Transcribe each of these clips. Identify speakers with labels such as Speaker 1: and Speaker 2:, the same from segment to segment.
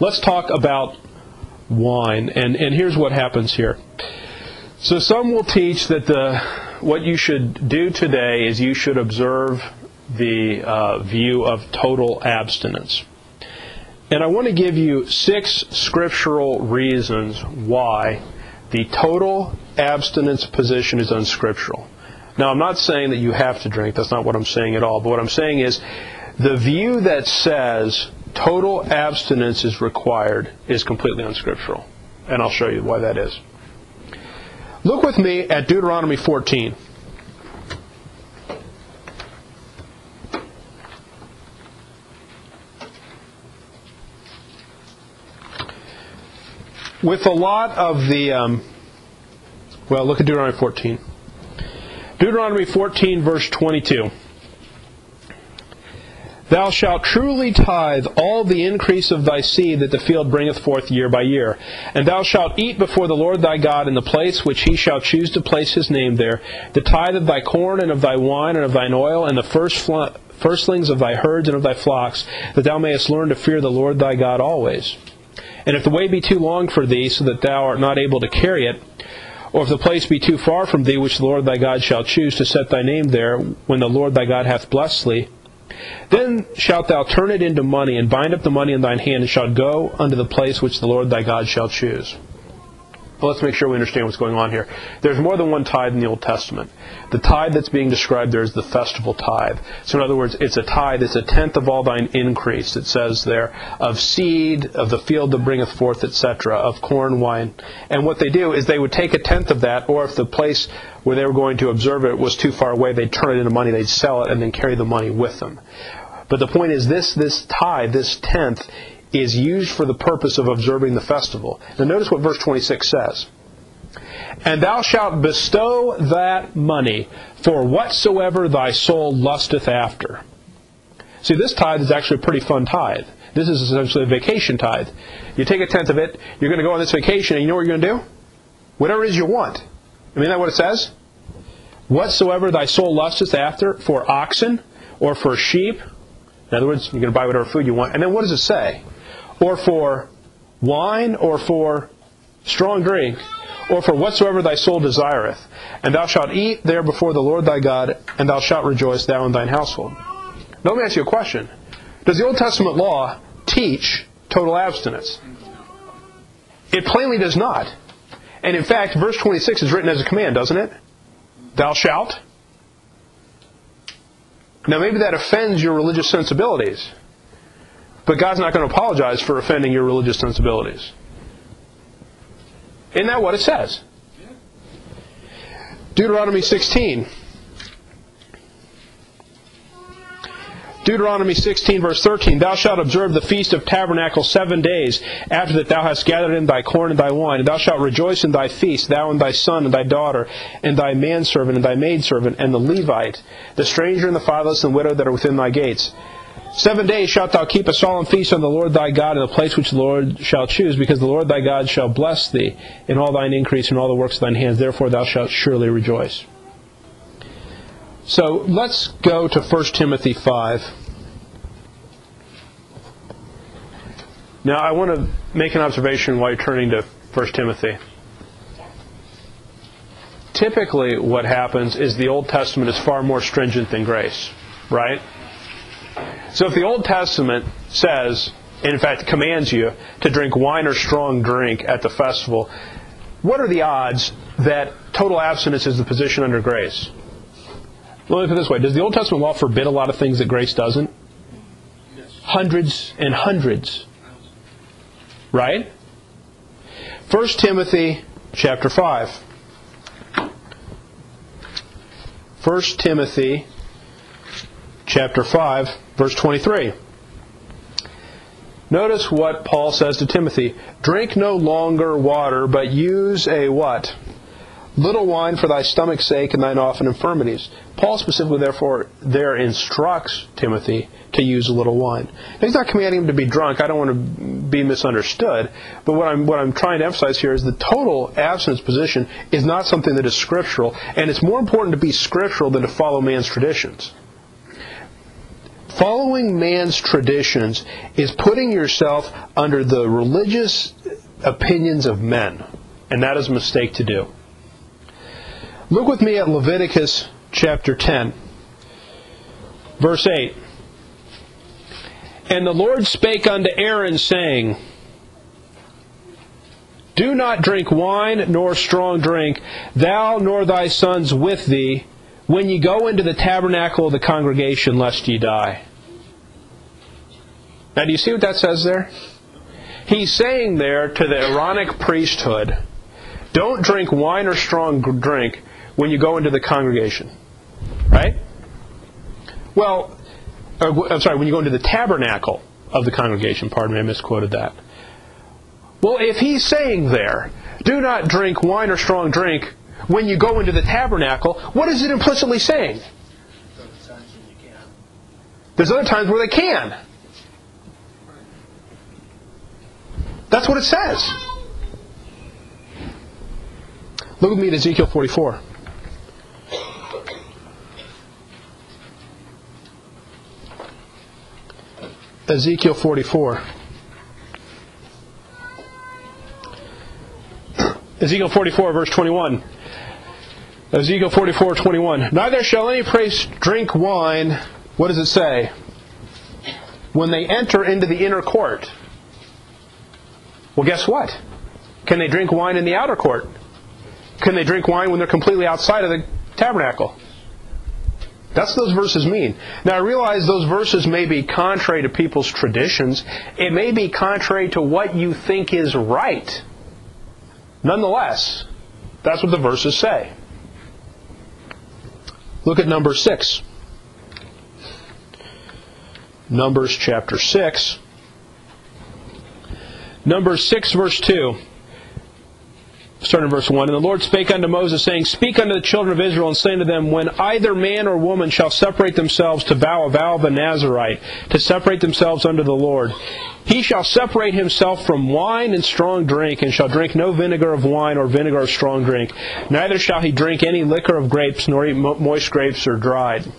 Speaker 1: let's talk about wine. And here's what happens here. So some will teach that what you should do today is you should observe the view of total abstinence. And I want to give you 6 scriptural reasons why the total abstinence position is unscriptural. Now, I'm not saying that you have to drink. That's not what I'm saying at all. But what I'm saying is the view that says total abstinence is required is completely unscriptural. And I'll show you why that is. Look with me at Deuteronomy 14. With a lot of the, look at Deuteronomy 14. Deuteronomy 14, verse 22. Thou shalt truly tithe all the increase of thy seed that the field bringeth forth year by year. And thou shalt eat before the Lord thy God in the place which he shall choose to place his name there, the tithe of thy corn and of thy wine and of thine oil, and the firstlings of thy herds and of thy flocks, that thou mayest learn to fear the Lord thy God always. And if the way be too long for thee, so that thou art not able to carry it, or if the place be too far from thee, which the Lord thy God shall choose to set thy name there, when the Lord thy God hath blessed thee, then shalt thou turn it into money, and bind up the money in thine hand, and shalt go unto the place which the Lord thy God shall choose. Well, let's make sure we understand what's going on here. There's more than one tithe in the Old Testament. The tithe that's being described there is the festival tithe. So in other words, it's a tithe, it's a tenth of all thine increase, it says there, of seed, of the field that bringeth forth, etc., of corn, wine. And what they do is they would take a tenth of that, or if the place where they were going to observe it was too far away, they'd turn it into money, they'd sell it, and then carry the money with them. But the point is this tithe, this tenth, is used for the purpose of observing the festival. Now notice what verse 26 says. And thou shalt bestow that money for whatsoever thy soul lusteth after. See, this tithe is actually a pretty fun tithe. This is essentially a vacation tithe. You take a tenth of it, you're going to go on this vacation, and you know what you're going to do? Whatever it is you want. I mean, isn't that what it says? Whatsoever thy soul lusteth after, for oxen or for sheep. In other words, you're going to buy whatever food you want. And then what does it say? Or for wine, or for strong drink, or for whatsoever thy soul desireth. And thou shalt eat there before the Lord thy God, and thou shalt rejoice, thou and thine household. Now let me ask you a question. Does the Old Testament law teach total abstinence? It plainly does not. And in fact, verse 26 is written as a command, doesn't it? Thou shalt. Now maybe that offends your religious sensibilities. But God's not going to apologize for offending your religious sensibilities. Isn't that what it says? Deuteronomy 16. Deuteronomy 16, verse 13. Thou shalt observe the feast of tabernacles 7 days, after that thou hast gathered in thy corn and thy wine. And thou shalt rejoice in thy feast, thou and thy son and thy daughter, and thy manservant and thy maidservant, and the Levite, the stranger and the fatherless and widow that are within thy gates. 7 days shalt thou keep a solemn feast on the Lord thy God in the place which the Lord shall choose, because the Lord thy God shall bless thee in all thine increase and all the works of thine hands. Therefore thou shalt surely rejoice. So let's go to 1 Timothy 5. Now I want to make an observation while you're turning to 1 Timothy. Typically what happens is the Old Testament is far more stringent than grace, right? So if the Old Testament says, and in fact commands you to drink wine or strong drink at the festival, what are the odds that total abstinence is the position under grace? Well, look at it this way. Does the Old Testament law forbid a lot of things that grace doesn't? Yes. Hundreds and hundreds. Right? 1 Timothy chapter 5. 1 Timothy chapter 5, verse 23. Notice what Paul says to Timothy. Drink no longer water, but use a what? Little wine for thy stomach's sake and thine often infirmities. Paul specifically, therefore, there instructs Timothy to use a little wine. Now, he's not commanding him to be drunk. I don't want to be misunderstood. But what I'm trying to emphasize here is the total abstinence position is not something that is scriptural, and it's more important to be scriptural than to follow man's traditions. Following man's traditions is putting yourself under the religious opinions of men. And that is a mistake to do. Look with me at Leviticus chapter 10, verse 8. And the Lord spake unto Aaron, saying, Do not drink wine nor strong drink, thou nor thy sons with thee, when ye go into the tabernacle of the congregation, lest ye die. Now, do you see what that says there? He's saying there to the Aaronic priesthood, don't drink wine or strong drink when you go into the congregation. Right? Well, when you go into the tabernacle of the congregation. Pardon me, I misquoted that. Well, if he's saying there, do not drink wine or strong drink when you go into the tabernacle, what is it implicitly saying? There's other times where they can. That's what it says. Look with me at Ezekiel 44. Ezekiel 44. Ezekiel 44, verse 21. Ezekiel 44, 21. Neither shall any priest drink wine, what does it say? When they enter into the inner court. Well, guess what? Can they drink wine in the outer court? Can they drink wine when they're completely outside of the tabernacle? That's what those verses mean. Now, I realize those verses may be contrary to people's traditions. It may be contrary to what you think is right. Nonetheless, that's what the verses say. Look at Numbers 6. Numbers chapter 6. Numbers 6, verse 2. Starting in verse 1. And the Lord spake unto Moses, saying, Speak unto the children of Israel, and say unto them, When either man or woman shall separate themselves to vow a vow of a Nazarite, to separate themselves unto the Lord, he shall separate himself from wine and strong drink, and shall drink no vinegar of wine or vinegar of strong drink. Neither shall he drink any liquor of grapes, nor eat moist grapes or dried.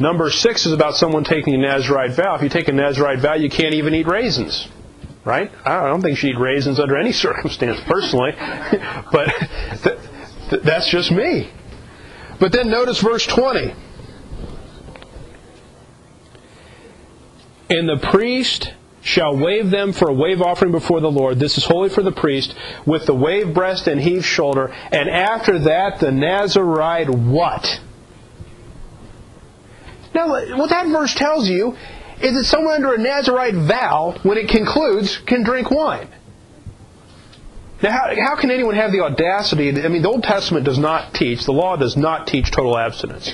Speaker 1: Number 6 is about someone taking a Nazarite vow. If you take a Nazarite vow, you can't even eat raisins. Right? I don't think you should eat raisins under any circumstance, personally. But that's just me. But then notice verse 20. And the priest shall wave them for a wave offering before the Lord. This is holy for the priest, with the wave breast and heave shoulder. And after that, the Nazarite what? Now, what that verse tells you is that someone under a Nazarite vow, when it concludes, can drink wine. Now, how can anyone have the audacity? I mean, the Old Testament does not teach, the law does not teach total abstinence.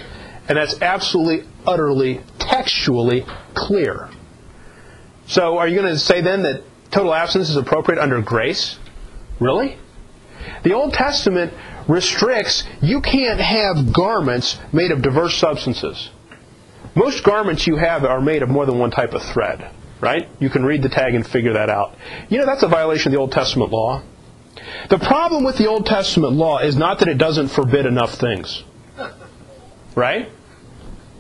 Speaker 1: And that's absolutely, utterly, textually clear. So, are you going to say then that total abstinence is appropriate under grace? Really? The Old Testament restricts, you can't have garments made of diverse substances. Most garments you have are made of more than one type of thread, right? You can read the tag and figure that out. You know, that's a violation of the Old Testament law. The problem with the Old Testament law is not that it doesn't forbid enough things. Right?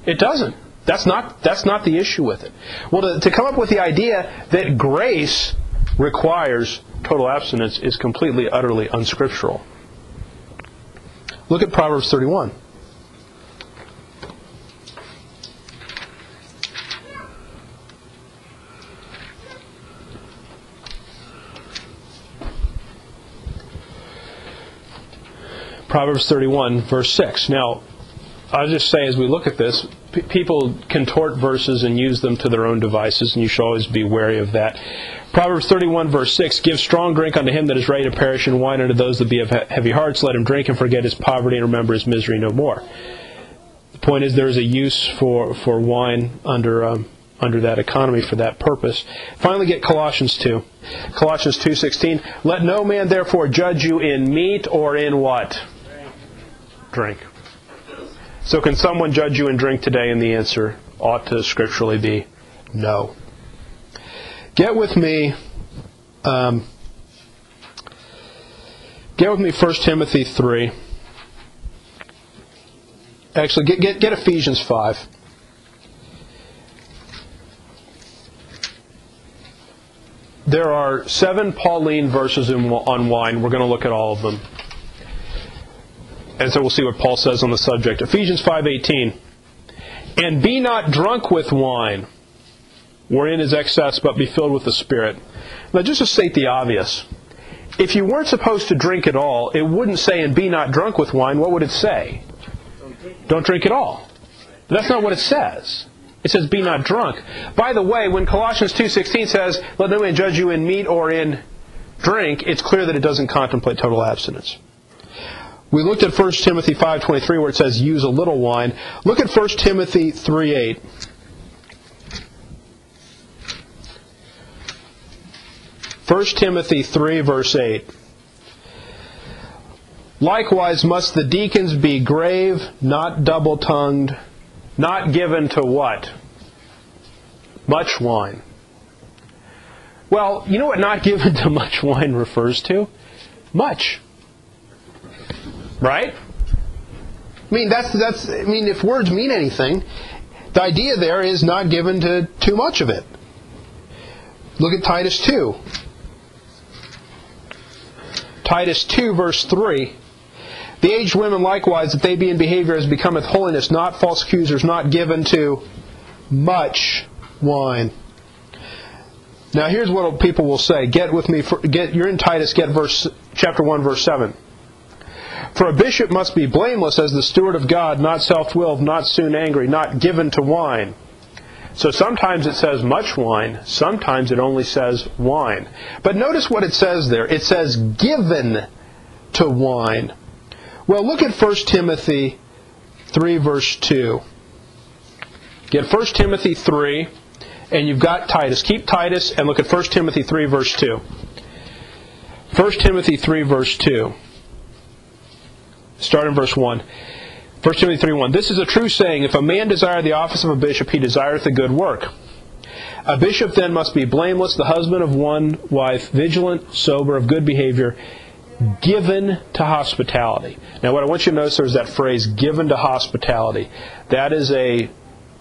Speaker 1: It doesn't. That's not the issue with it. Well, to come up with the idea that grace requires total abstinence is completely, utterly unscriptural. Look at Proverbs 31. Proverbs 31, verse 6. Now, I'll just say as we look at this, people contort verses and use them to their own devices, and you should always be wary of that. Proverbs 31, verse 6, Give strong drink unto him that is ready to perish, and wine unto those that be of heavy hearts. Let him drink and forget his poverty, and remember his misery no more. The point is there is a use for wine under that economy for that purpose. Finally, get Colossians 2. Colossians 2:16. Let no man therefore judge you in meat or in what? Drink. So can someone judge you in drink today? And the answer ought to scripturally be no. Get with me 1 Timothy 3. Actually, get Ephesians 5. there are 7 Pauline verses on wine. We're going to look at all of them. And so we'll see what Paul says on the subject. Ephesians 5:18. And be not drunk with wine, wherein is excess, but be filled with the Spirit. Now, just to state the obvious, if you weren't supposed to drink at all, it wouldn't say, and be not drunk with wine. What would it say? Don't drink at all. But that's not what it says. It says, be not drunk. By the way, when Colossians 2:16 says, let no man judge you in meat or in drink, it's clear that it doesn't contemplate total abstinence. We looked at 1 Timothy 5:23 where it says, use a little wine. Look at 1 Timothy 3:8. 1 Timothy 3, verse 8. Likewise must the deacons be grave, not double-tongued, not given to what? Much wine. Well, you know what not given to much wine refers to? Much. Right? I mean, if words mean anything, the idea there is not given to too much of it. Look at Titus 2. Titus 2, verse 3. The aged women likewise, that they be in behavior as becometh holiness, not false accusers, not given to much wine. Now here's what people will say. You're in Titus, get chapter 1, verse 7. For a bishop must be blameless as the steward of God, not self-willed, not soon angry, not given to wine. So sometimes it says much wine, sometimes it only says wine. But notice what it says there. It says given to wine. Well, look at 1 Timothy 3, verse 2. Get 1 Timothy 3, and you've got Titus. Keep Titus and look at 1 Timothy 3, verse 2. 1 Timothy 3, verse 2. Start in verse 1. 1 Timothy 3:1. This is a true saying, if a man desire the office of a bishop, he desireth a good work. A bishop then must be blameless, the husband of one wife, vigilant, sober, of good behavior, given to hospitality. Now what I want you to notice there is that phrase, given to hospitality. That is a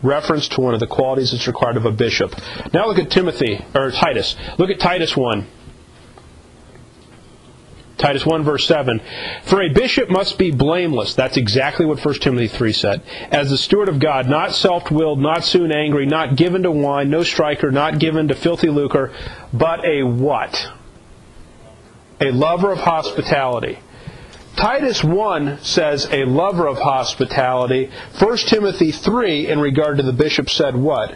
Speaker 1: reference to one of the qualities that's required of a bishop. Now look at Titus. Look at Titus 1. Titus 1, verse 7. For a bishop must be blameless. That's exactly what 1 Timothy 3 said. As the steward of God, not self-willed, not soon angry, not given to wine, no striker, not given to filthy lucre, but a what? A lover of hospitality. Titus 1 says a lover of hospitality. 1 Timothy 3, in regard to the bishop, said what?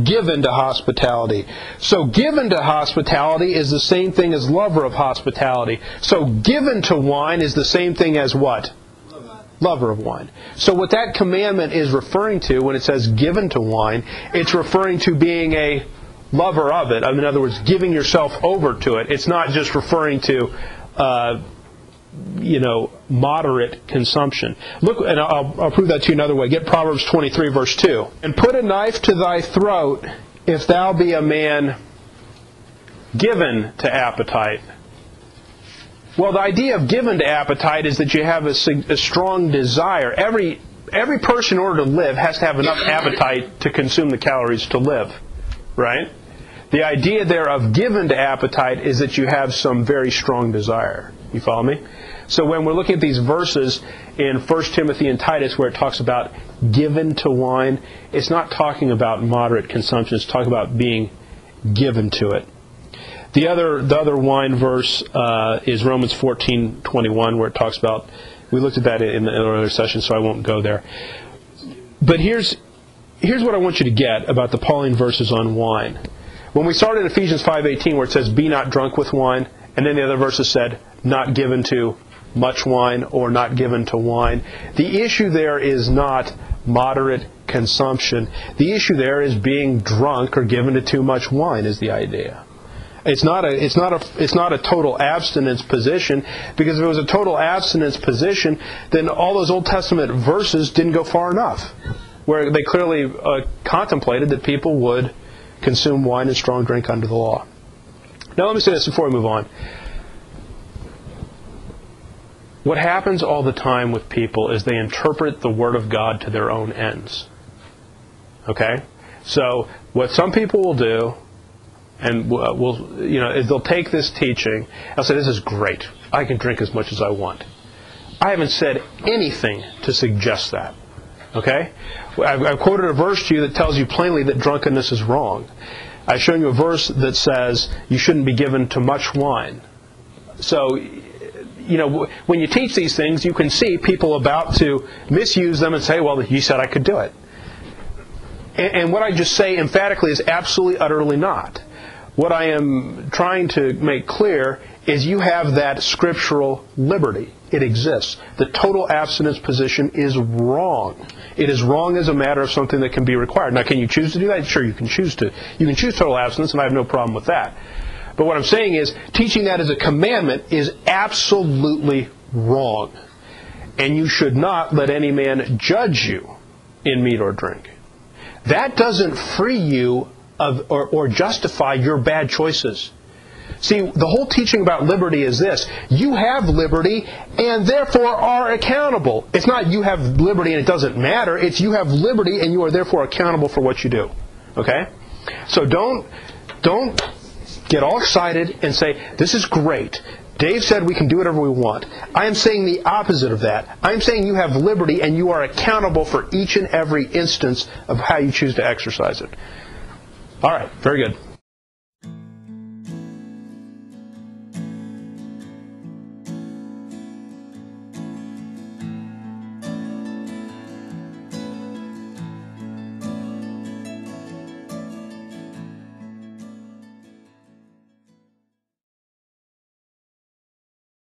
Speaker 1: Given to hospitality. So given to hospitality is the same thing as lover of hospitality. So given to wine is the same thing as what? Lover of wine. So what that commandment is referring to when it says given to wine, it's referring to being a lover of it. In other words, giving yourself over to it. It's not just referring to moderate consumption. Look, and I'll prove that to you another way. Get Proverbs 23, verse 2. And put a knife to thy throat, if thou be a man given to appetite. Well, the idea of given to appetite is that you have a strong desire. Every person, in order to live, has to have enough appetite to consume the calories to live. Right? The idea there of given to appetite is that you have some very strong desire. You follow me? So when we're looking at these verses in 1 Timothy and Titus where it talks about given to wine, it's not talking about moderate consumption. It's talking about being given to it. The other wine verse is Romans 14:21 where it talks about, we looked at that in the earlier session, so I won't go there. But here's what I want you to get about the Pauline verses on wine. When we started in Ephesians 5:18 where it says, be not drunk with wine, and then the other verses said, not given to much wine or not given to wine. The issue there is not moderate consumption. The issue there is being drunk or given to too much wine is the idea. It's not a total abstinence position, because if it was a total abstinence position, then all those Old Testament verses didn't go far enough, where they clearly contemplated that people would consume wine and strong drink under the law. Now let me say this before we move on. What happens all the time with people is they interpret the Word of God to their own ends. Okay? So, what some people will do and they'll take this teaching. I'll say, this is great. I can drink as much as I want. I haven't said anything to suggest that. Okay? I've quoted a verse to you that tells you plainly that drunkenness is wrong. I've shown you a verse that says you shouldn't be given to much wine. So, when you teach these things, you can see people about to misuse them and say, well, you said I could do it. And what I just say emphatically is absolutely, utterly not. What I am trying to make clear is you have that scriptural liberty. It exists. The total abstinence position is wrong. It is wrong as a matter of something that can be required. Now, can you choose to do that? Sure, you can choose to. You can choose total abstinence, and I have no problem with that. But what I'm saying is, teaching that as a commandment is absolutely wrong. And you should not let any man judge you in meat or drink. That doesn't free you of or justify your bad choices. See, the whole teaching about liberty is this. You have liberty and therefore are accountable. It's not you have liberty and it doesn't matter. It's you have liberty and you are therefore accountable for what you do. Okay? So don't get all excited and say, this is great. Dave said we can do whatever we want. I am saying the opposite of that. I am saying you have liberty and you are accountable for each and every instance of how you choose to exercise it. All right, very good.